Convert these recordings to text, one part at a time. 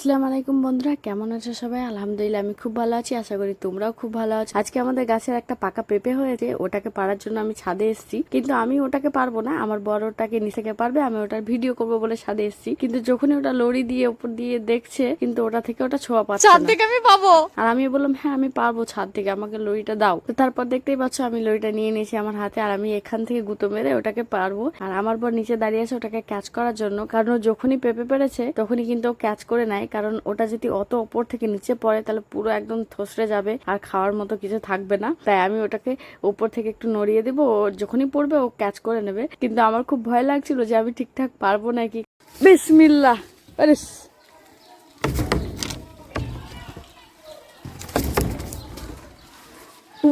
আসসালামু আলাইকুম বন্ধুরা, কেমন আছো সবাই? আলহামদুলিল্লাহ আমি খুব ভালো আছি, আশা করি তোমরাও খুব ভালো আছো। আজকে আমাদের গাছের একটা পাকা পেঁপে হয়েছে, ওটাকে পাড়ার জন্য আমি ছাদে এসেছি। কিন্তু আমি ওটাকে পারবো না, আমার বড়টাকে নিচেকে পারবে, আমি ওটার ভিডিও করব বলে ছাদে এসেছি। কিন্তু যখনই ওটা লড়ি দিয়ে উপর দিয়ে দেখছে, কিন্তু ওটা থেকে ওটা ছোঁয়া পাচ্ছে ছাদ না। থেকে আমি পাবো। আর আমি বললাম হ্যাঁ আমি পারবো ছাদ থেকে, আমাকে লড়িটা দাও। তো তারপর দেখতেই পাচ্ছ আমি লড়িটা নিয়ে নিয়েছি আমার হাতে, আর আমি এখান থেকে গুঁতো মেরে ওটাকে পারবো। আর আমার বর নিচে দাঁড়িয়ে আছে ওটাকে ক্যাচ করার জন্য, কারণ ও যখনই পেঁপে পেরেছে তখনই কিন্তু ও ক্যাচ করে নেয়, কারণ ওটা যদি অত ওপর থেকে নিচে পড়ে তাহলে পুরো একদম থসড়ে যাবে আর খাওয়ার মতো কিছু থাকবে না। তাই আমি ওটাকে উপর থেকে একটু নড়িয়ে দিব, ও যখনই পড়বে ও ক্যাচ করে নেবে। কিন্তু আমার খুব ভয় লাগছিল যে আমি ঠিকঠাক পারবো নাকি। বিসমিল্লাহ। আরে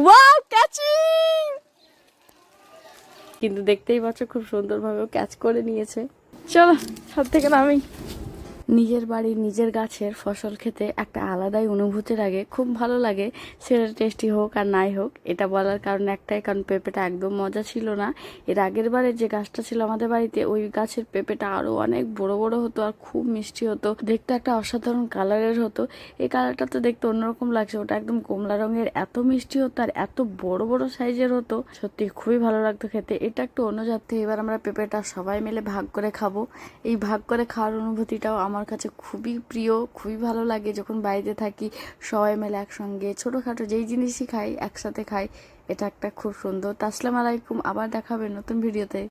ওয়াও, ক্যাচিং! কিন্তু দেখতেই পাচ্ছ খুব সুন্দরভাবে ক্যাচ করে নিয়েছে। চলো ছাদ থেকে নামি। নিজের বাড়ির নিজের গাছের ফসল খেতে একটা আলাদাই অনুভূতি লাগে, খুব ভালো লাগে। সেটা টেস্টি হোক আর নাই হোক, এটা বলার কারণ একটাই, কারণ পেঁপেটা একদম মজা ছিল না। এর আগের বারে যে গাছটা ছিল আমাদের বাড়িতে, ওই গাছের পেঁপেটা আরো অনেক বড় বড় হতো আর খুব মিষ্টি হতো, দেখতে একটা অসাধারণ কালারের হতো। এই কালারটা তো দেখতে অন্যরকম লাগছে, ওটা একদম কমলা রঙের, এত মিষ্টি হতো আর এত বড় বড় সাইজের হতো, সত্যি খুবই ভালো লাগতো খেতে। এটা একটু অন্য জাত। এবার আমরা পেঁপেটা সবাই মিলে ভাগ করে খাবো। এই ভাগ করে খাওয়ার অনুভূতিটাও আমার কাছে খুবই প্রিয়, খুবই ভালো লাগে। যখন বাড়িতে থাকি সবাই মিলে একসঙ্গে ছোটোখাটো যেই জিনিসই খাই একসাথে খাই, এটা একটা খুব সুন্দর। আসসালামু আলাইকুম, আবার দেখা হবে নতুন ভিডিওতে।